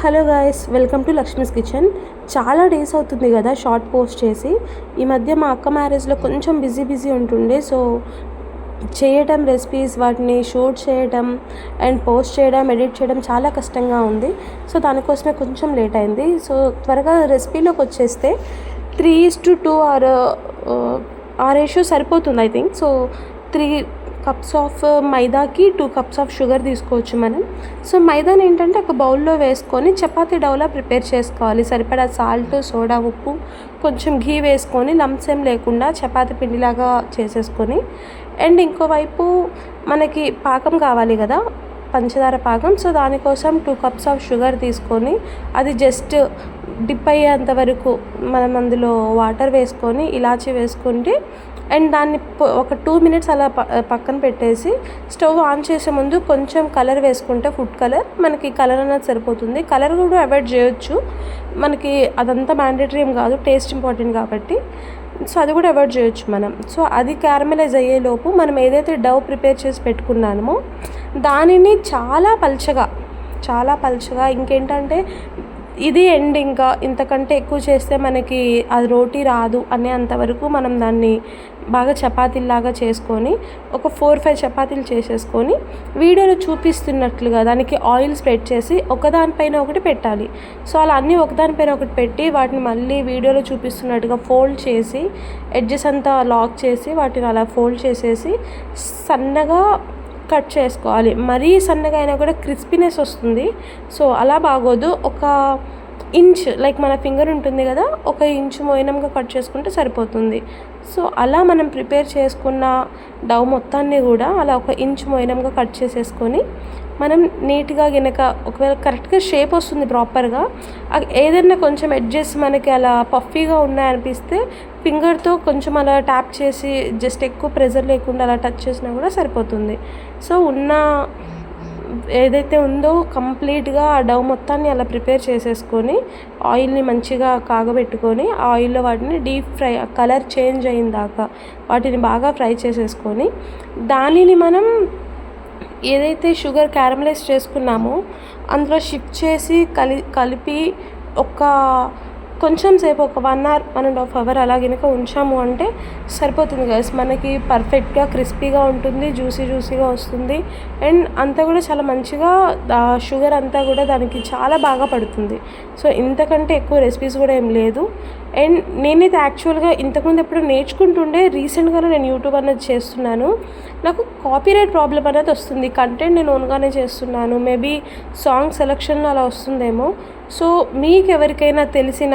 Hello guys, welcome to Lakshmi's kitchen. చాలా days అవుతుంది కదా షార్ట్ పోస్ట్ చేసి. ఈ మధ్య మా అక్క మ్యారేజ్లో కొంచెం బిజీ ఉంటుండే. సో చేయటం రెసిపీస్, వాటిని షూట్ చేయడం అండ్ పోస్ట్ చేయడం, ఎడిట్ చేయడం చాలా కష్టంగా ఉంది. సో దానికోసమే కొంచెం లేట్ అయింది. సో త్వరగా రెసిపీలోకి వచ్చేస్తే 3:2 ఆ రేషియో సరిపోతుంది I think. So 3 cups of మైదాకి 2 కప్స్ ఆఫ్ షుగర్ తీసుకోవచ్చు మనం. సో మైదాని ఏంటంటే ఒక బౌల్లో వేసుకొని చపాతీ డౌలా ప్రిపేర్ చేసుకోవాలి. సరిపడా సాల్ట్, సోడా, ఉప్పు, కొంచెం ఘీ వేసుకొని లంప్స్ ఏం లేకుండా చపాతీ పిండిలాగా చేసేసుకొని, అండ్ ఇంకోవైపు మనకి పాకం కావాలి కదా, పంచదార పాకం. సో దానికోసం 2 కప్స్ ఆఫ్ షుగర్ తీసుకొని అది జస్ట్ డిప్ అయ్యేంత వరకు మనం అందులో వాటర్ వేసుకొని ఇలాచీ వేసుకుంటే, అండ్ దాన్ని ఒక 2 మినిట్స్ అలా పక్కన పెట్టేసి స్టవ్ ఆన్ చేసే ముందు కొంచెం కలర్ వేసుకుంటే, ఫుడ్ కలర్, మనకి కలర్ అనేది సరిపోతుంది. కలర్ కూడా అవాయిడ్ చేయొచ్చు, మనకి అదంతా మ్యాండేటరీ ఏం కాదు, టేస్ట్ ఇంపార్టెంట్ కాబట్టి. సో అది కూడా అవాయిడ్ చేయొచ్చు మనం. సో అది క్యారమలైజ్ అయ్యేలోపు మనం ఏదైతే డవ్ ప్రిపేర్ చేసి పెట్టుకున్నామో దానిని చాలా పల్చగా ఇంకేంటంటే ఇది ఎండ్, ఇంకా ఇంతకంటే ఎక్కువ చేస్తే మనకి అది రోటీ రాదు అనే అంతవరకు మనం దాన్ని బాగా చపాతీలాగా చేసుకొని ఒక 4-5 చపాతీలు చేసేసుకొని వీడియోలో చూపిస్తున్నట్లుగా దానికి ఆయిల్ స్ప్రెడ్ చేసి ఒకదానిపైన ఒకటి పెట్టాలి. సో అలా అన్నీ ఒకదానిపైన ఒకటి పెట్టి వాటిని మళ్ళీ వీడియోలో చూపిస్తున్నట్టుగా ఫోల్డ్ చేసి ఎడ్జెస్ అంతా లాక్ చేసి వాటిని అలా ఫోల్డ్ చేసేసి సన్నగా కట్ చేసుకోవాలి. మరీ సన్నగా అయినా కూడా క్రిస్పీనెస్ వస్తుంది. సో అలా బాగోదు. ఒక ఇంచ్, లైక్ మన ఫింగర్ ఉంటుంది కదా, 1 ఇంచ్ మోయినంగా కట్ చేసుకుంటే సరిపోతుంది. సో అలా మనం ప్రిపేర్ చేసుకున్న డవ్ మొత్తాన్ని కూడా అలా 1 ఇంచ్ మోయినంగా కట్ చేసేసుకొని మనం నీట్గా ఒకవేళ కరెక్ట్గా షేప్ వస్తుంది ప్రాపర్గా, ఏదైనా కొంచెం ఎడ్జెస్ మనకి అలా పఫీగా ఉన్నాయనిపిస్తే ఫింగర్తో కొంచెం అలా ట్యాప్ చేసి జస్ట్ ఎక్కువ ప్రెజర్ లేకుండా అలా టచ్ చేసినా కూడా సరిపోతుంది. సో ఏదైతే ఉందో కంప్లీట్గా ఆ డవ్ మొత్తాన్ని అలా ప్రిపేర్ చేసేసుకొని ఆయిల్ని మంచిగా కాగబెట్టుకొని ఆ ఆయిల్లో వాటిని డీప్ ఫ్రై, కలర్ చేంజ్ అయిన దాకా వాటిని బాగా ఫ్రై చేసేసుకొని దానిని మనం ఏదైతే షుగర్ క్యారమలైజ్ చేసుకున్నామో అందులో షిఫ్ట్ చేసి కలిపి కొంచెం సేపు ఒక 1 hour, 1.5 hour అలా కనుక ఉంచాము అంటే సరిపోతుంది గైస్. మనకి పర్ఫెక్ట్గా క్రిస్పీగా ఉంటుంది, జ్యూసీగా వస్తుంది, అండ్ అంతా కూడా చాలా మంచిగా షుగర్ అంతా కూడా దానికి చాలా బాగా పడుతుంది. సో ఇంతకంటే ఎక్కువ రెసిపీస్ కూడా ఏం లేదు. అండ్ నేనైతే యాక్చువల్గా ఇంతకుముందు ఎప్పుడు నేర్చుకుంటుండే, రీసెంట్గానే నేను యూట్యూబ్ అనేది చేస్తున్నాను. నాకు కాపీరైట్ ప్రాబ్లం అనేది వస్తుంది. కంటెంట్ నేను ఓన్గానే చేస్తున్నాను, మేబీ సాంగ్ సెలెక్షన్లో అలా వస్తుందేమో. సో మీకు ఎవరికైనా తెలిసిన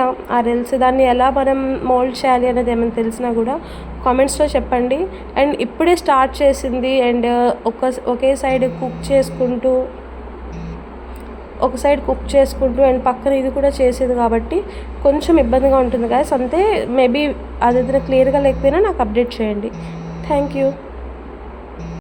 దాన్ని ఎలా మనం మోల్డ్ చేయాలి అనేది ఏమైనా తెలిసినా కూడా కామెంట్స్లో చెప్పండి. అండ్ ఇప్పుడే స్టార్ట్ చేసింది అండ్ ఒకే సైడ్ కుక్ చేసుకుంటూ అండ్ పక్కన ఇది కూడా చేసేది కాబట్టి కొంచెం ఇబ్బందిగా ఉంటుంది గాయస్. అంతే, మేబీ అది క్లియర్గా లేకపోయినా నాకు అప్డేట్ చేయండి. Thank you.